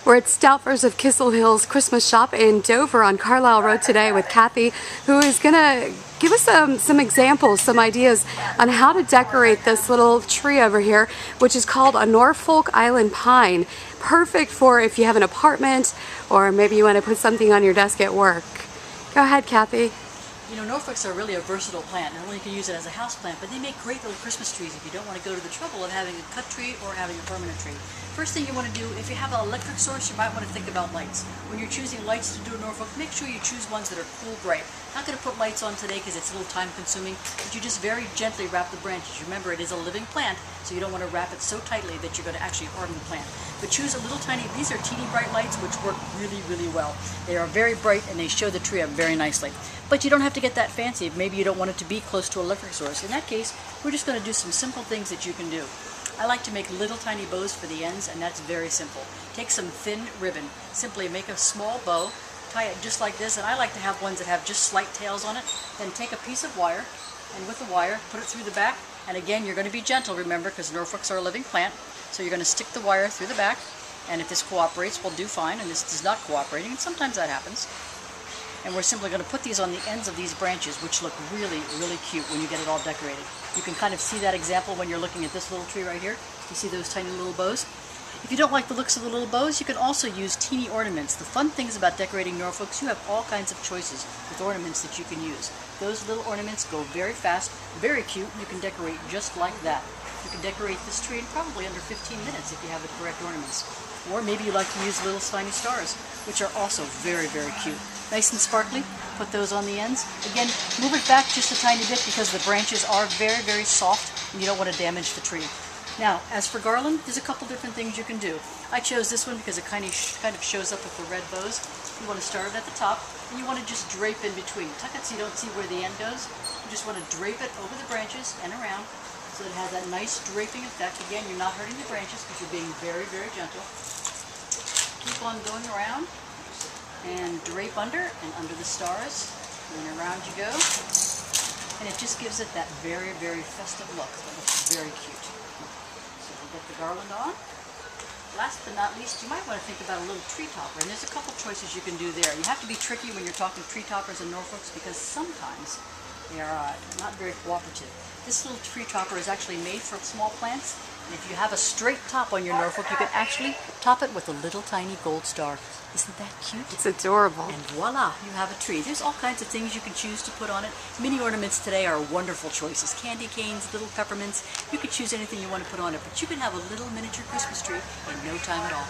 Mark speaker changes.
Speaker 1: We're at Stouffer's of Kissel Hill's Christmas shop in Dover on Carlisle Road today with Cathy, who is going to give us some examples, some ideas on how to decorate this little tree over here, which is called a Norfolk Island pine. Perfect for if you have an apartment or maybe you want to put something on your desk at work. Go ahead, Cathy.
Speaker 2: You know, Norfolks are really a versatile plant. Not only you can use it as a house plant, but they make great little Christmas trees if you don't want to go to the trouble of having a cut tree or having a permanent tree. First thing you want to do, if you have an electric source, you might want to think about lights. When you're choosing lights to do a Norfolk, make sure you choose ones that are cool bright. Not going to put lights on today because it's a little time consuming, but you just very gently wrap the branches. Remember, it is a living plant, so you don't want to wrap it so tightly that you're going to actually harm the plant. But choose a little tiny, these are teeny bright lights which work really, really well. They are very bright and they show the tree up very nicely. But you don't have to get that fancy. Maybe you don't want it to be close to an electric source. In that case, we're just going to do some simple things that you can do. I like to make little tiny bows for the ends, and that's very simple. Take some thin ribbon. Simply make a small bow, tie it just like this, and I like to have ones that have just slight tails on it. Then take a piece of wire, and with the wire, put it through the back. And again, you're going to be gentle, remember, because Norfolks are a living plant. So you're going to stick the wire through the back, and if this cooperates, we'll do fine, and this is not cooperating, and sometimes that happens. And we're simply going to put these on the ends of these branches, which look really, really cute when you get it all decorated. You can kind of see that example when you're looking at this little tree right here. You see those tiny little bows? If you don't like the looks of the little bows, you can also use teeny ornaments. The fun things about decorating Norfolks, you have all kinds of choices with ornaments that you can use. Those little ornaments go very fast, very cute. You can decorate just like that. You can decorate this tree in probably under 15 minutes if you have the correct ornaments. Or maybe you like to use little tiny stars, which are also very, very cute. Nice and sparkly. Put those on the ends. Again, move it back just a tiny bit because the branches are very, very soft and you don't want to damage the tree. Now, as for garland, there's a couple different things you can do. I chose this one because it kind of shows up with the red bows. You want to start it at the top, and you want to just drape in between. Tuck it so you don't see where the end goes. You just want to drape it over the branches and around so it has that nice draping effect. Again, you're not hurting the branches because you're being very, very gentle. Keep on going around and drape under and under the stars, and around you go. And it just gives it that very, very festive look. That looks very cute. So we'll get the garland on. Last but not least, you might want to think about a little tree topper, and there's a couple choices you can do there. You have to be tricky when you're talking tree toppers in Norfolks because sometimes they are not very cooperative. This little tree topper is actually made for small plants, and if you have a straight top on your Norfolk, you can actually top it with a little tiny gold star. Isn't that cute?
Speaker 1: It's adorable.
Speaker 2: And voila, you have a tree. There's all kinds of things you can choose to put on it. Mini ornaments today are wonderful choices. Candy canes, little peppermints. You can choose anything you want to put on it, but you can have a little miniature Christmas tree in no time at all.